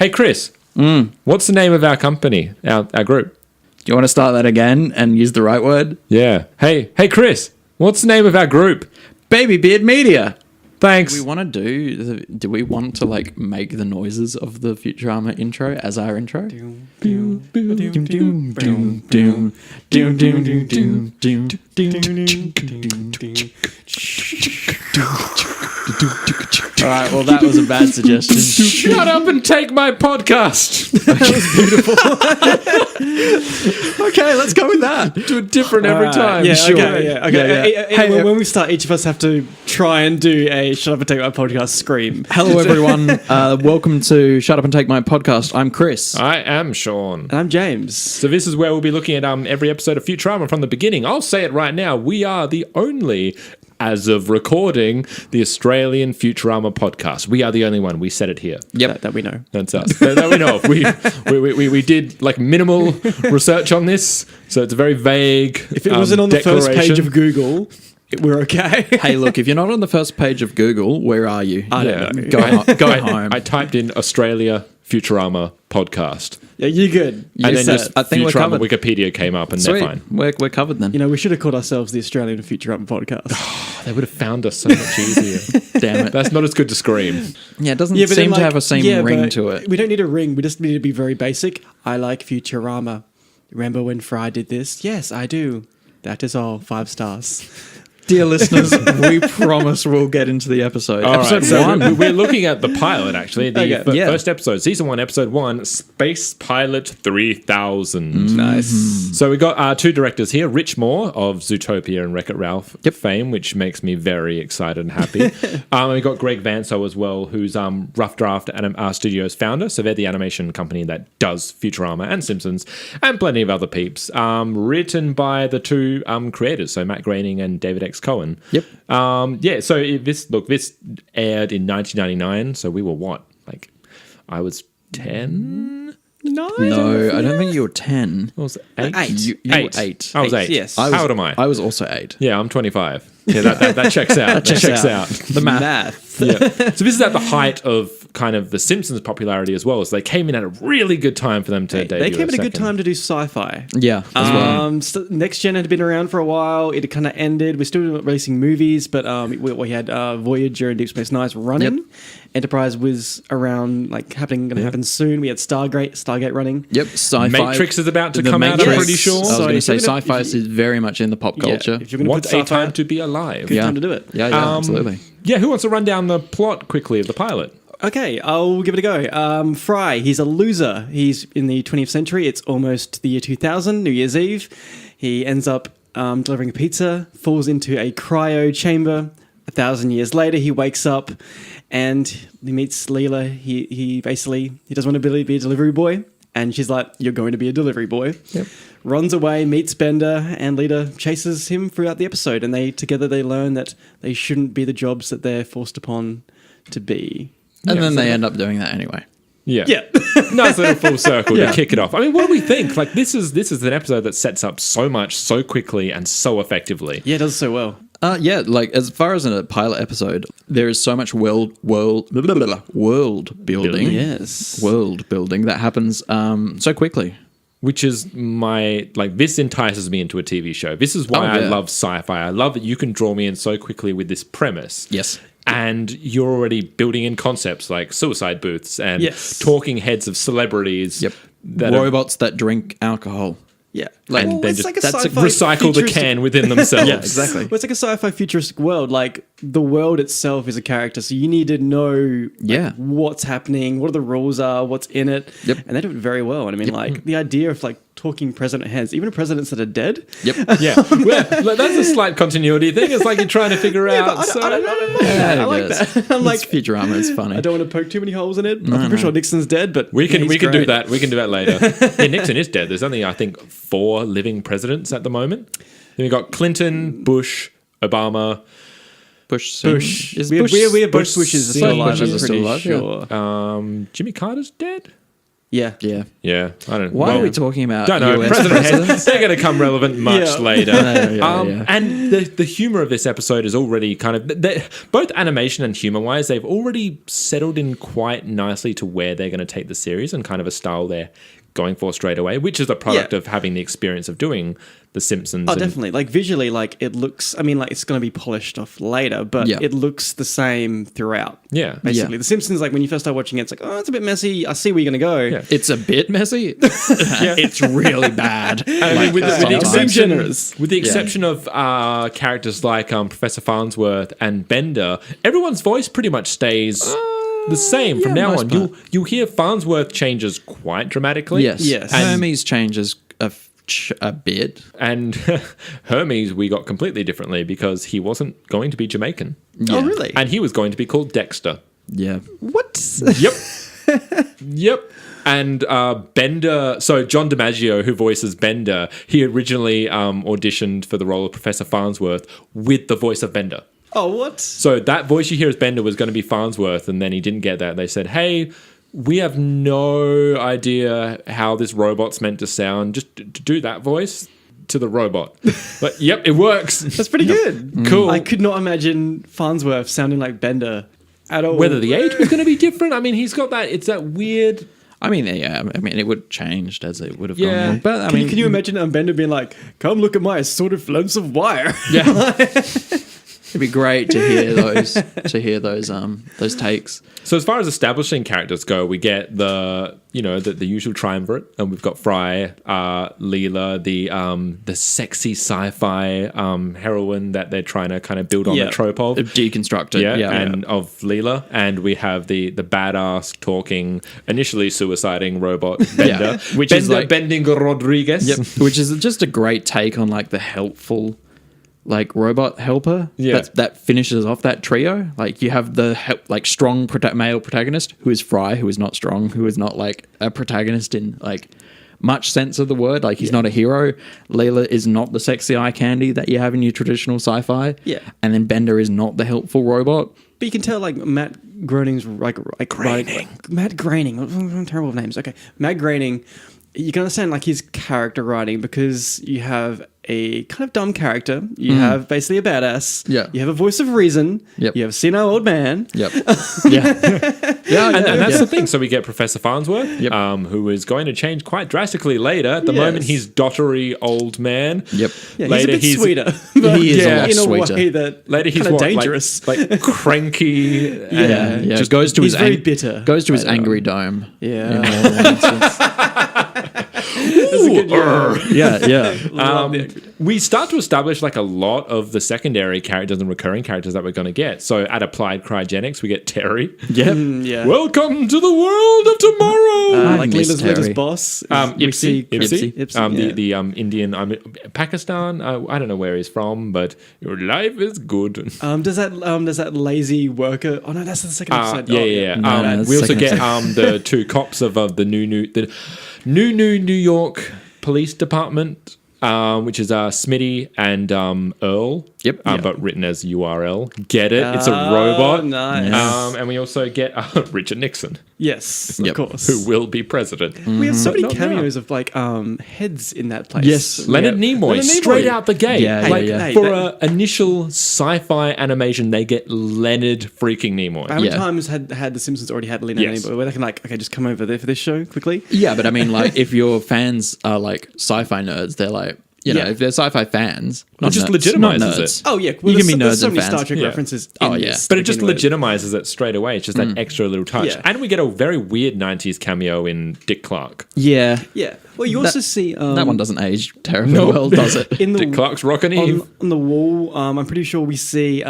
Hey, Chris. What's the name of our company, our group? Do you want to start that again and use the right word? Yeah. Hey, Chris. What's the name of our group? Baby Beard Media. Thanks. Do we want to do we want to like make the noises of the Futurama intro as our intro? All right, well, that was a bad suggestion. Shut up and take my podcast. Okay, let's go with that. Do it different every time. Yeah, Sure. okay. Hey, when we start, each of us have to try and do a Shut Up and Take My Podcast scream. Hello, everyone. Welcome to Shut Up and Take My Podcast. I'm Chris. I am Sean. And I'm James. So this is where we'll be looking at every episode of Futurama from the beginning. I'll say it right now. We are the only, as of recording, the Australian Futurama podcast. We are the only one. We said it here. Yep, That we know. That's us. that we know of. We did like minimal research on this, so it's a very vague. If it wasn't on the first page of Google, we're okay. Hey, look, if you're not on the first page of Google, where are you? I don't know. Go home. I typed in Australia Futurama podcast. Yeah, you're good. And then set. just I think we're Futurama covered. Wikipedia came up and Sweet. they're fine. We're covered then. You know, we should have called ourselves the Australian Futurama Podcast. They would have found us so much easier. Damn it. That's not as good to scream. Yeah, it doesn't but then, seem to like, have a same ring but to it. We don't need a ring. We just need to be very basic. I like Futurama. Remember when Fry did this? Yes, I do. That is all. 5 stars. Dear listeners, we promise we'll get into the episode. All episode right, so 1. we're looking at the pilot, actually. The Okay. first episode, season 1, episode 1, Space Pilot 3000. Nice. So we got 2 directors here, Rich Moore of Zootopia and Wreck-It Ralph fame, which makes me very excited and happy. We got Greg Vanso as well, who's Rough Draft Studios founder. So they're the animation company that does Futurama and Simpsons and plenty of other peeps. Written by the 2 creators, so Matt Groening and David X. Cohen. Yep. So this aired in 1999. So we were what? Like, I was 10. No, No, I don't think you were 10. I was 8. You were 8. I was 8. Yes. How old am I? I was also 8. Yeah, I'm 25. Yeah, that checks out. that checks out. The math. Yeah. So this is at the height of kind of the Simpsons popularity as well. So they came in at a really good time for them to debut. They came at a good second. time to do sci-fi. Yeah, as well. Next Gen had been around for a while. It kind of ended. We're still releasing movies, but we had Voyager and Deep Space Nine's running. Yep. Enterprise was around, like going to happen soon. We had Stargate running. Yep, sci-fi. Matrix is about to The come out, I'm Matrix. pretty sure. I was So going to if say you're gonna- sci-fi is very much in the pop culture. If you're going to What put a sci-fi, time to be alive. good time to do it. Yeah, absolutely. Yeah, who wants to run down the plot quickly of the pilot? Okay, I'll give it a go. Fry, he's a loser. He's in the 20th century. It's almost the year 2000, New Year's Eve. He ends up delivering a pizza, falls into a cryo chamber. 1,000 years later, he wakes up and he meets Leela. He basically doesn't want to be a delivery boy. And she's like, you're going to be a delivery boy. Yep. Runs away, meets Bender, and Leela chases him throughout the episode. And together they learn that they shouldn't be the jobs that they're forced upon to be. And then they end up doing that anyway. Yeah. Yeah. Nice little full circle to kick it off. I mean, what do we think? Like, this is an episode that sets up so much so quickly and so effectively. Yeah, it does so well. Like as far as a pilot episode, there is so much world building. Yes. World building that happens so quickly. Which is this entices me into a TV show. This is why I love sci-fi. I love that you can draw me in so quickly with this premise. Yes. And you're already building in concepts like suicide booths and talking heads of celebrities. Yep. That Robots that drink alcohol. Yeah. And then it's just like a that's sci-fi recycle the futuristic- can within themselves. Yeah, exactly. Well, it's like a sci-fi futuristic world. Like, the world itself is a character, so you need to know what's happening, what the rules are, what's in it. Yep. And they do it very well. And I mean, the idea of talking president heads, even presidents that are dead. Yep. Yeah. Well, that's a slight continuity thing. It's like you're trying to figure out. I don't know. I like that. I'm like, it's Futurama. It's funny. I don't want to poke too many holes in it. I'm pretty sure Nixon's dead, but We can he's do great. that. We can do that later. Yeah, Nixon is dead. There's only, I think, 4 living presidents at the moment. Then we got Clinton, Bush, Obama. Bush. Bush. Is We Bush? have both Bushes are still alive. Bushes I'm are pretty still alive, sure. Jimmy Carter's dead. Yeah. Yeah. Yeah, I don't. Why well, are we talking about Don't know. US Presidents, they're going to come relevant much Yeah. later. Yeah. And the humor of this episode is already kind of both animation and humor wise, they've already settled in quite nicely to where they're going to take the series and kind of a style they're going for straight away, which is a product of having the experience of doing The Simpsons. Oh, definitely. Like visually, like it looks. I mean, like it's going to be polished off later, but Yeah. it looks the same throughout. Yeah. Basically, Yeah. The Simpsons. Like when you first start watching it, it's like, oh, it's a bit messy. I see where you're going to go. Yeah. It's a bit messy. It's really bad. I mean, with the sometimes. exception, Generous. with the exception of characters like Professor Farnsworth and Bender, everyone's voice pretty much stays the same from now on. most You'll hear Farnsworth changes quite dramatically. Yes. Yes. Hermes changes a bit. And Hermes we got completely differently because he wasn't going to be Jamaican. Oh, really? And he was going to be called Dexter. Yeah. What? Yep. Yep. And Bender, so John DiMaggio, who voices Bender, he originally auditioned for the role of Professor Farnsworth with the voice of Bender. Oh, what? So that voice you hear as Bender was going to be Farnsworth, and then he didn't get that. They said, hey, we have no idea how this robot's meant to sound. Just do that voice to the robot. But yep, it works. That's pretty good. Cool. I could not imagine Farnsworth sounding like Bender at all. Whether the age was going to be different, I mean, he's got that, it's that weird... I mean, yeah. I mean, it would have changed as it would have Yeah. gone along. But I Can, mean, can you imagine Bender being like, come look at my sort of lengths of wire? Yeah. it'd be great to hear those takes. So as far as establishing characters go, we get the usual triumvirate, and we've got Fry, Leela, the sexy sci-fi heroine that they're trying to kind of build on Yeah. the trope of. Deconstructed. And of Leela, and we have the badass talking, initially suiciding robot Bender, Which Bender is like- Bending Rodriguez. Yep. Which is just a great take on like the helpful like robot helper that finishes off that trio. Like you have the strong male protagonist who is Fry, who is not strong, who is not like a protagonist in like much sense of the word. Like he's not a hero. Leela is not the sexy eye candy that you have in your traditional sci-fi. Yeah. And then Bender is not the helpful robot. But you can tell, like, Matt Groening's Groening. Matt Groening. What terrible of names. Okay, Matt Groening. You can understand like his character writing because you have a kind of dumb character. You have basically a badass. Yeah. You have a voice of reason. Yep. You have a senile old man. Yep. Yeah. And that's the thing. So we get Professor Farnsworth, Yep. who is going to change quite drastically later. At the moment, he's dottery old man. Yep. Yeah, Later, he's a bit sweeter. But He is a lot in a sweeter. way that Later, he's kind of what, dangerous. like cranky. Yeah. and Yeah, just goes to he's his very bitter Goes to his later on. angry dome. Yeah. Ooh, good job. Yeah. we start to establish like a lot of the secondary characters and recurring characters that we're going to get. So at Applied Cryogenics, we get Terry. Yep. Yeah. Welcome to the world of tomorrow. Like miss Leela's latest Terry. boss. Ipsy. Ipsy. The Indian, Pakistan. I don't know where he's from, but your life is good. Does that lazy worker? Oh no, that's the second episode. Yeah. No, that's We also second get episode. the two cops of the New York Police Department, which is Smitty and Earl. Yep. But written as URL. Get it? It's a robot. Nice. And we also get Richard Nixon, Yes, Yep. of course. who will be president. We have so But many not now. cameos of like heads in that place. Yes. Leonard Nimoy, Leonard Nimoy. straight out the gate. Yeah, like, yeah. Hey, for that- an initial sci-fi animation, they get Leonard freaking Nimoy. How many Yeah. times had The Simpsons already had Leonard Yes. Nimoy where they can like, okay, just come over there for this show quickly? Yeah, but I mean, like, if your fans are like sci-fi nerds, they're like, you know, Yeah. if they're sci-fi fans, not just nerds, legitimizes not it. nerds. Oh yeah, You can be there's nerds so and many fans. Star Trek Yeah. references. Oh, in yeah. this But to it just begin with. legitimizes it straight away. It's just that extra little touch. Yeah. And we get a very weird 90s cameo in Dick Clark. Yeah, Yeah. Well, you also see that one doesn't age terribly Nope. well, does it? in the Dick Clark's rockin' Eve. on the wall. I'm pretty sure we see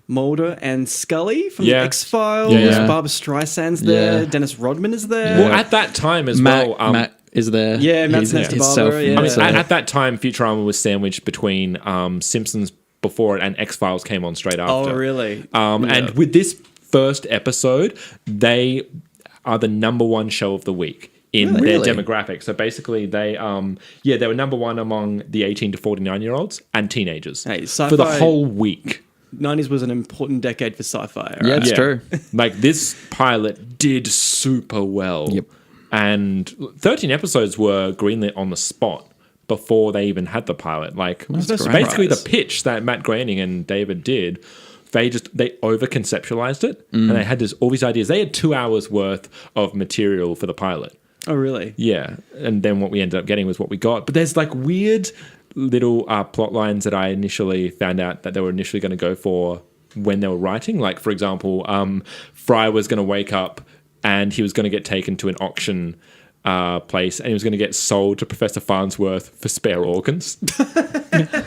Mulder and Scully from Yeah. the X Files. Yeah. Barbara Streisand's there. Yeah. Dennis Rodman is there. Well, at that time as Matt, well. Matt is there. Yeah, Matt's He's- next to he's Barbara, self- yeah. I mean, so- at that time, Futurama was sandwiched between Simpsons before it and X Files came on straight after. Oh, really? And with this first episode, they are the number one show of the week in their Really? demographic. So basically, they were number one among the 18 to 49-year-olds and teenagers Hey, for the sci-fi- whole week. 90s was an important decade for sci-fi. Yeah, Right? it's true. Like this pilot did super well. Yep. And 13 episodes were greenlit on the spot before they even had the pilot. Like, basically the pitch that Matt Groening and David did, they over-conceptualized it, and they had all these ideas. They had 2 hours worth of material for the pilot. Oh, really? Yeah, and then what we ended up getting was what we got. But there's like weird little plot lines that I initially found out that they were initially going to go for when they were writing. Like, for example, Fry was going to wake up and he was going to get taken to an auction place, and he was going to get sold to Professor Farnsworth for spare organs.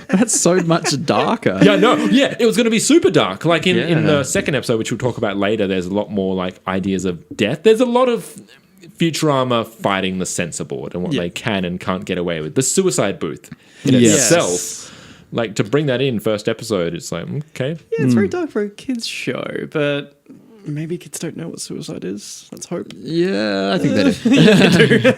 That's so much darker. Yeah, no, yeah, it was going to be super dark. Like in the second episode, which we'll talk about later, there's a lot more like ideas of death. There's a lot of Futurama fighting the censor board and what they can and can't get away with. The suicide booth in itself. Like, to bring that in first episode, it's like, okay. Yeah, it's very dark for a kids show, but maybe kids don't know what suicide is. Let's hope. Yeah, I think they do.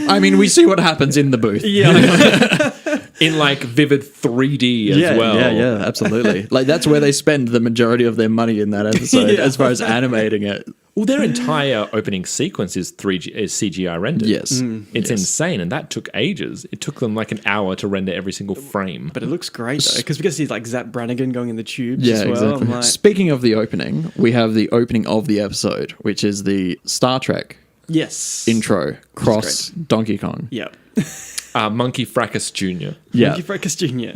I mean, we see what happens in the booth. Yeah. In like vivid 3D as well. Yeah, absolutely. Like, that's where they spend the majority of their money in that episode as far as animating it. Well, their entire opening sequence is CGI rendered. Yes. It's insane, and that took ages. It took them like an hour to render every single frame. But it looks great, though, because we get to see like Zap Brannigan going in the tubes Yeah, as well. exactly. I'm like, Speaking of the opening, we have the opening of the episode, which is the Star Trek yes. intro cross Donkey Kong. Yep. Monkey Fracas Jr. Yeah. Monkey Fracas Jr.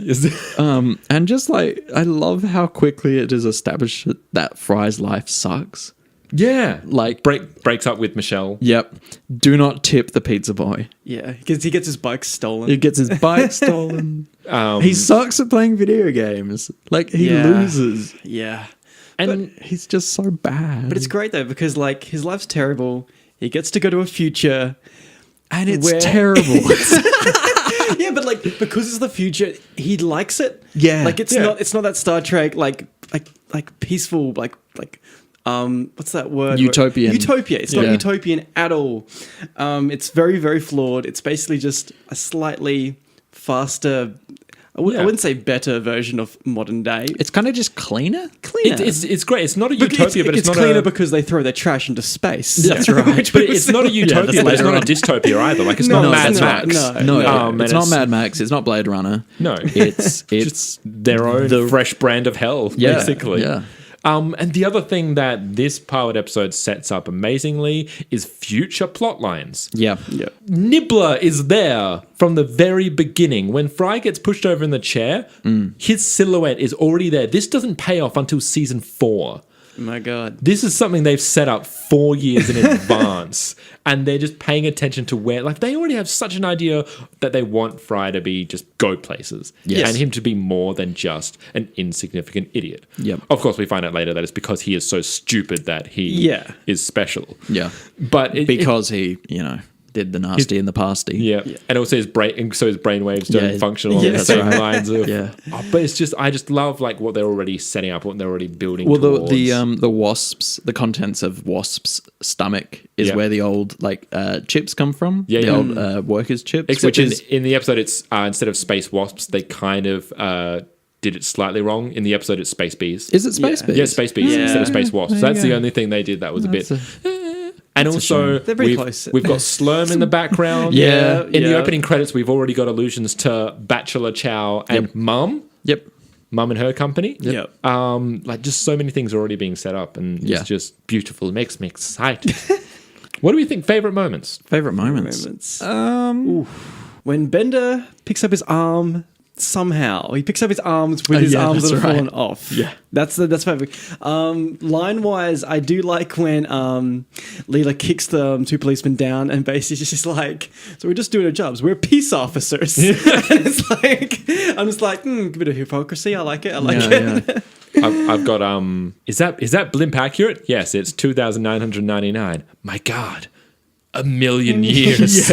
And just like, I love how quickly it is established that Fry's life sucks. Yeah. Like, breaks up with Michelle. Yep. Do not tip the pizza boy. Yeah, because he gets his bike stolen. He gets his bike stolen. He sucks at playing video games. Like, he loses. Yeah. And he's just so bad. But it's great, though, because like his life's terrible. He gets to go to a future. And it's terrible. Yeah, but like, because it's the future, he likes it. Yeah. Like, it's not that Star Trek like peaceful like what's that word? Utopian. Utopia. It's not utopian at all. It's very, very flawed. It's basically just a slightly faster, I wouldn't say better version of modern day. It's kind of just cleaner. It's great. It's not a utopia, but it's not cleaner because they throw their trash into space. That's right. But it's not a utopia, but it's not a dystopia either. Like, it's not Mad Max. No, it's not Mad Max. It's not Blade Runner. No, it's just their own fresh brand of hell, basically. Yeah. And the other thing that this pilot episode sets up amazingly is future plot lines. Yeah. Nibbler is there from the very beginning. When Fry gets pushed over in the chair, his silhouette is already there. This doesn't pay off until season 4. My God. This is something they've set up 4 years in advance, and they're just paying attention to where, like, they already have such an idea that they want Fry to be just go places, and him to be more than just an insignificant idiot. Yep. Of course, we find out later that it's because he is so stupid that he is special. Yeah. But because he, did the nasty and the pasty. Yeah. And also his brainwaves don't function along the same lines of. But it's just, I just love like what they're already setting up, what they're already building. Well, towards. the wasps, the contents of Wasp's stomach is where the old chips come from. Yeah, the old workers' chips. Except in the episode, it's instead of space wasps, they kind of did it slightly wrong. In the episode, it's space bees. Is it space bees? Yeah, space bees instead of space wasps. That's the only thing they did that was a bit. And also, they're very close. We've got Slurm in the background. In the opening credits, we've already got allusions to Bachelor Chow and Mum. Yep. Mum and her company. Yep. Like, just so many things are already being set up, and it's just beautiful. It makes me excited. What do we think? Favorite moments? Favorite moments? When Bender picks up his arm. Somehow he picks up his arms with his arms that have fallen off. Yeah, that's perfect. Line wise, I do like when Leela kicks the 2 policemen down and basically just like, so we're just doing our jobs. We're peace officers. And it's like, I'm just like, a bit of hypocrisy. I like it. Yeah. I've got is that blimp accurate? Yes, it's 2,999. My God. 1,000,000 years.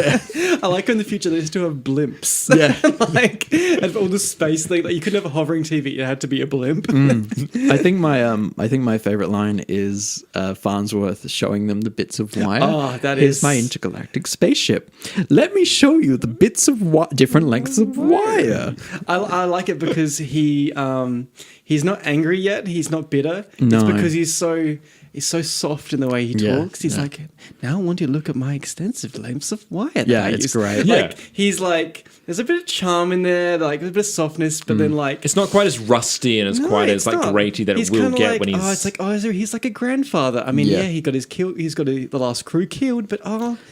I like in the future they still have blimps. Yeah. Like, and all the space thing. Like, you couldn't have a hovering TV. It had to be a blimp. I think my favorite line is Farnsworth showing them the bits of wire. Oh, Here's my intergalactic spaceship. Let me show you the bits of different lengths of wire. I like it because he's not angry yet. He's not bitter. No. It's because he's so he's so soft in the way he Yeah, talks. He's like, now I want you to look at my extensive lengths of wire. Yeah, it's great. Like, he's like, there's a bit of charm in there, like a bit of softness, but then like It's not quite as rusty and as quite as like graty that he's it will kinda get like, when he's. it's like, he's like a grandfather. I mean, he got his kill. He's got the last crew killed, but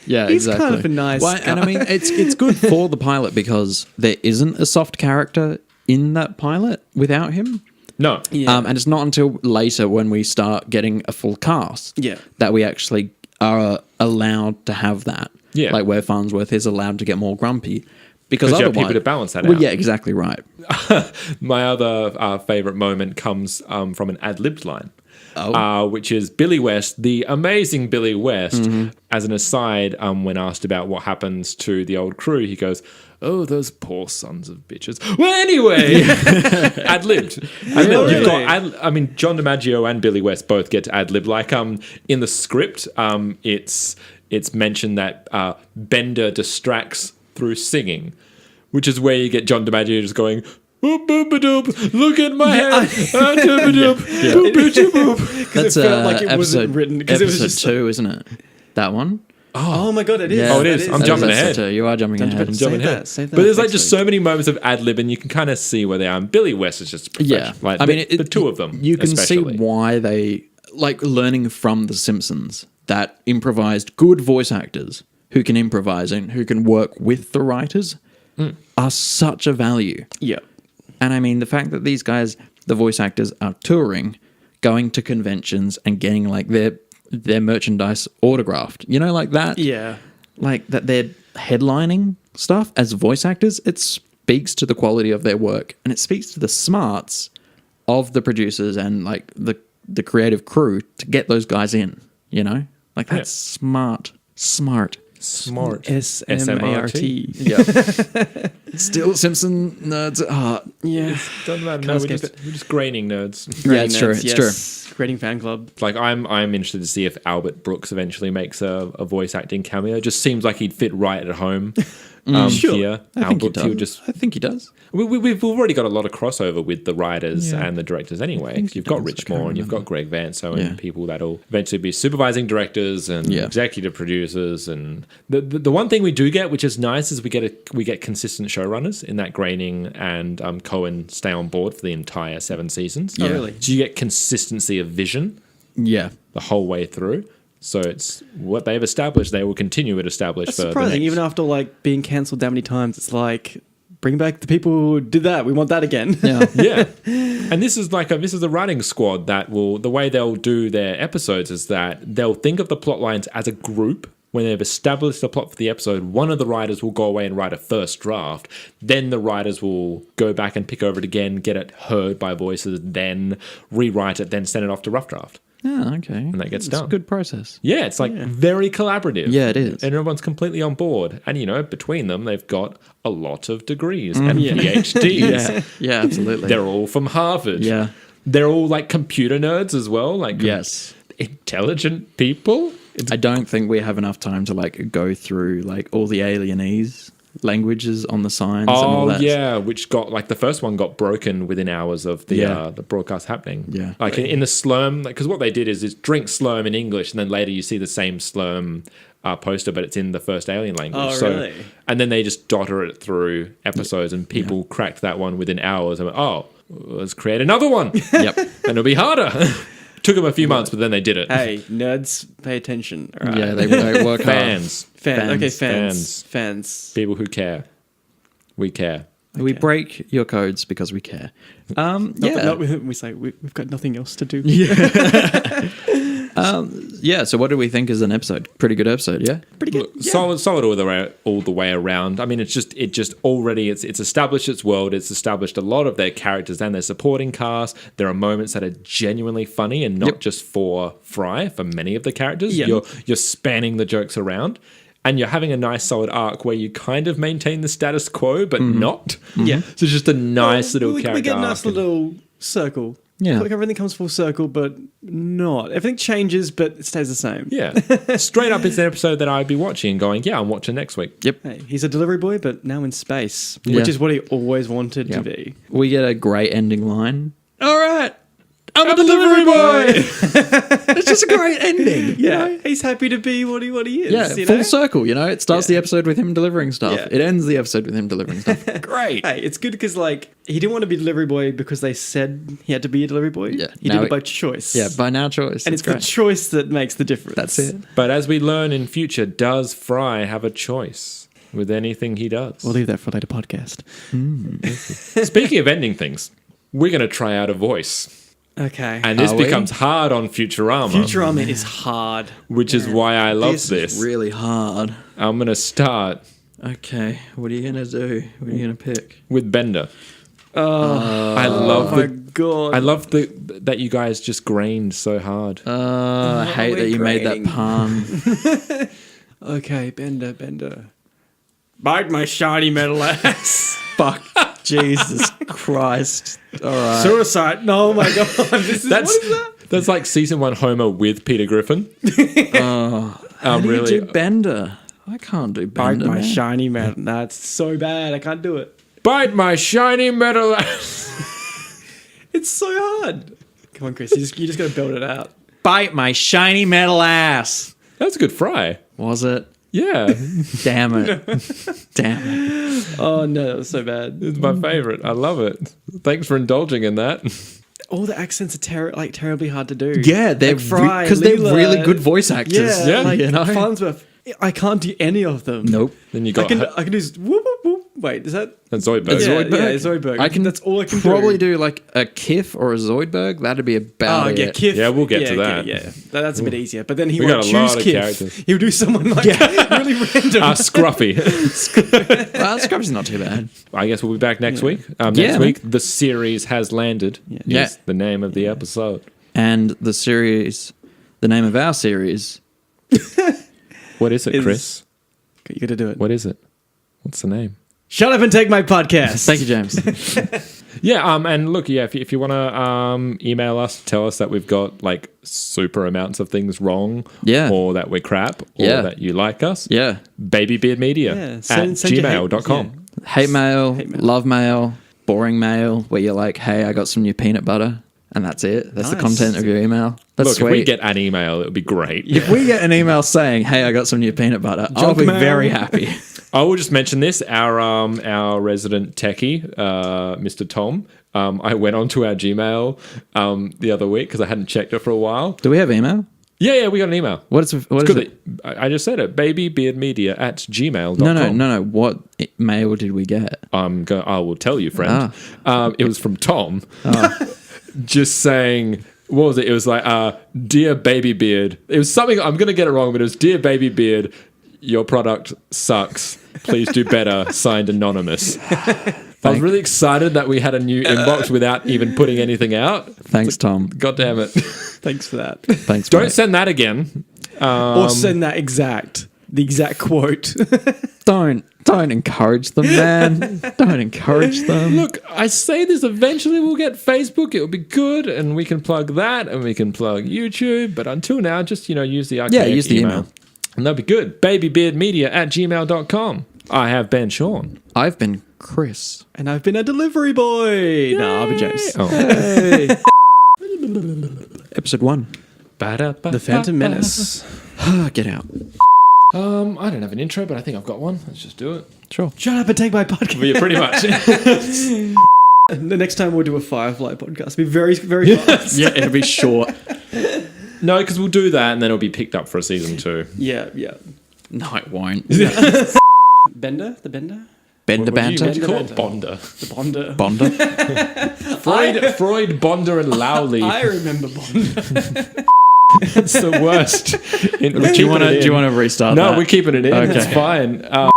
he's kind of a nice guy. And I mean, it's good for the pilot because there isn't a soft character in that pilot without him. No. Yeah. And it's not until later when we start getting a full cast that we actually are allowed to have that. Yeah. Like where Farnsworth is allowed to get more grumpy. Because you have otherwise, people to balance that well, out. yeah, exactly right. My other favourite moment comes from an ad-libbed line. Oh. Which is Billy West, the amazing Billy West. As an aside, when asked about what happens to the old crew, he goes, "Oh, those poor sons of bitches." Well, anyway, ad-libbed. Really? You've got, I mean, John DiMaggio and Billy West both get to ad-lib. Like in the script, it's mentioned that Bender distracts through singing, which is where you get John DiMaggio just going, "Boop, boop, doop, look at my head. That's it felt like it episode, wasn't written, 'cause it was episode just 2, isn't it? That one? Oh my god, it is. Yeah. Oh, it is. I'm That jumping That's ahead. episode 2. You are jumping ahead. I'm jumping Save ahead. that But there's like next just week. so many moments of ad lib, and you can kind of see where they are. And Billy West is just Yeah, perfection. Like, I mean, the two of them. You can especially. see why they like learning from The Simpsons that improvised good voice actors who can improvise and who can work with the writers are such a value. Yeah. And I mean, the fact that these guys, the voice actors, are touring, going to conventions, and getting like their merchandise autographed, you know, like that. Yeah. Like that they're headlining stuff as voice actors. It speaks to the quality of their work, and it speaks to the smarts of the producers and like the creative crew to get those guys in. You know, like that's smart. Smart. SMART. Yeah. Still Simpson nerds at heart. Yeah. Doesn't matter. Can't No, we're escape just grading nerds. Yeah, it's true. It's true. Grading fan club. Like I'm interested to see if Albert Brooks eventually makes a voice acting cameo. It just seems like he'd fit right at home. Sure. Here, I think he Albert, does. he'll just. I think he does. We've already got a lot of crossover with the writers and the directors anyway. think You've he got does, Rich I can't Moore and you've got remember. Greg Vanso Yeah. and people that'll eventually be supervising directors and executive producers. And the one thing we do get, which is nice, is we get consistent showrunners in that Groening and Cohen stay on board for the entire 7 seasons. Oh, really? So you get consistency of vision Yeah. the whole way through. So it's what they've established, they will continue to establish That's for surprising. the next. Even after like being cancelled that many times, it's like, bring back the people who did that. We want that again. Yeah. Yeah, and this is a writing squad that will, the way they'll do their episodes is that they'll think of the plot lines as a group. When they've established the plot for the episode, one of the writers will go away and write a first draft. Then the writers will go back and pick over it again, get it heard by voices, then rewrite it, then send it off to rough draft. Oh, okay. And that gets It's done. a good process. Yeah, it's like very collaborative. Yeah, it is. And everyone's completely on board. And, you know, between them, they've got a lot of degrees and PhDs. Yeah. Yeah, absolutely. They're all from Harvard. Yeah. They're all like computer nerds as well. Like Yes. intelligent people. I don't think we have enough time to like go through like all the alienese languages on the signs and all Oh that. yeah, which got like the first one got broken within hours of the broadcast happening. Yeah. like in the Slurm, because what they did is drink Slurm in English, and then later you see the same Slurm poster, but it's in the first alien language. Oh, so, really? And then they just dotter it through episodes, and people cracked that one within hours. And went, oh, let's create another one. Yep. And it'll be harder. Took them a few months, but then they did it. Hey, nerds, pay attention. All right. Yeah, they work hard. Fans, Okay, Fans. fans. people who care, we care. We break your codes because we care. We say we've got nothing else to do. Yeah, so what do we think is an episode? Pretty good episode, yeah? Pretty good. Look, solid all the way around. I mean, it's established its world. It's established a lot of their characters and their supporting cast. There are moments that are genuinely funny and not just for Fry, for many of the characters. Yeah. You're spanning the jokes around, and you're having a nice solid arc where you kind of maintain the status quo, but not. Yeah. So it's just a nice little character We get a nice arc. little circle. Yeah. Like everything comes full circle, but not. Everything changes, but it stays the same. Yeah. Straight up, it's an episode that I'd be watching and going, yeah, I'm watching next week. Yep. Hey, he's a delivery boy, but now in space, Yeah. which is what he always wanted to be. We get a great ending line. All right. I'm a delivery boy. It's just a great ending. Yeah, he's happy to be what he is. Yeah, you full know? circle, It starts the episode with him delivering stuff. Yeah. It ends the episode with him delivering stuff. Great. Hey, it's good because like he didn't want to be a delivery boy because they said he had to be a delivery boy. Yeah, he now did it it- by choice. Yeah, by now choice. and it's the great. choice that makes the difference. That's it. But as we learn in future, does Fry have a choice with anything he does? We'll leave that for a later podcast. Speaking of ending things, we're going to try out a voice. Okay. And this Are we? becomes hard on Futurama. Futurama is hard. Which is why I love This this. is really hard. I'm going to start Okay, what are you gonna do? What are you gonna pick? with Bender. Oh, I love my the god. I love that you guys just grained so hard. I hate that you made that graining. pun. Okay, Bender. Bite my shiny metal ass. Fuck. Jesus Christ. All right. Suicide. No, my god. This is, what is that? That's like season 1 Homer with Peter Griffin. How do you really do Bender? I can't do Bite Bender. my man. shiny metal. That's so bad. I can't do it. Bite my shiny metal ass. It's so hard. Come on, Chris. You just got to build it out. Bite my shiny metal ass. That's a good Fry. Was it? Yeah, Damn it. Damn it. Oh no, that was so bad. it's my favorite. I love it. Thanks for indulging in that. All the accents are terribly hard to do. Yeah, they're Like Fry, because they're Leela. really good voice actors. Yeah, Yeah. like you know. Farnsworth. I can't do any of them. Nope. Then you I got can do whoop whoop whoop. Wait, is that? Zoidberg. Yeah, Zoidberg? yeah, Zoidberg. I can. That's all I can probably do. do like a Kiff or a Zoidberg. That'd be about Oh, it. yeah, Kiff. Yeah, we'll get to that. Yeah, that's a bit easier. But then he We won't got a choose lot of Kiff. characters. He'll do someone like really random. Scruffy. Well, Scrub's not too bad. I guess we'll be back next week. Yeah, Next man. week, the series has landed. Yeah. Is the name of the episode. And the name of our series. What is it, Is- Chris? You got to do it. What is it? What's the name? Shut up and take my podcast. Thank you, James. Yeah, and look, yeah, if you want to email us, tell us that we've got like super amounts of things wrong, Yeah. or that we're crap, or Yeah. that you like us, Yeah. babybeardmedia Yeah, at send your hate- gmail.com. Hate mail, Hate mail. love mail, boring mail, where you're like, hey, I got some new peanut butter. And that's it. That's the Nice. content of your email. That's Look, sweet. if we get an email, it would be great. If we get an email saying, hey, I got some new peanut butter, I'll Junk be mail. very happy. I will just mention this. Our resident techie, Mr. Tom, I went onto our Gmail the other week because I hadn't checked it for a while. Do we have email? Yeah, we got an email. What is Good it? that- I just said it. Babybeardmedia at gmail.com. No. What mail did we get? I will tell you, friend. It was from Tom. Just saying, what was it? It was like, dear baby beard. It was something, I'm going to get it wrong, but it was, dear baby beard, your product sucks. Please do better. Signed anonymous. I was really excited that we had a new inbox without even putting anything out. Thanks, Tom. God damn it. Thanks for that. Thanks, Don't mate. send that again. Or send the exact quote. Don't encourage them, man. Don't encourage them. Look, I say this, eventually we'll get Facebook. It'll be good, and we can plug that, and we can plug YouTube. But until now, just, use the archaic use the email. And that'll be good. Babybeardmedia at gmail.com. I have been Sean. I've been Chris. And I've been a delivery boy. No, I've been James. Oh. Episode 1. The Phantom Menace. Get out. I don't have an intro, but I think I've got one. Let's just do it. Sure. Shut up and take my podcast. Well, yeah, pretty much. The next time we'll do a Firefly podcast. Be very, very fast. Yeah, it'll be short. No, because we'll do that, and then it'll be picked up for a season 2. Yeah. No, it won't. Bender? The Bender? Bender What banter. do you call Bender. it? Bonder. The Bonder. Bonder. Freud, Bonder, and Lowley. I remember Bonder. It's the worst. Do you want to restart No, that? we're keeping it in. Okay. It's fine. I'll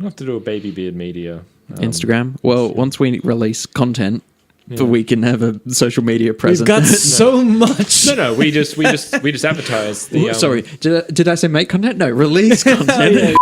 have to do a baby beard media. Instagram? Well, once we release content, we can have a social media presence. We've got so much. No, we just advertise the. Sorry, did I say make content? No, release content. Yeah.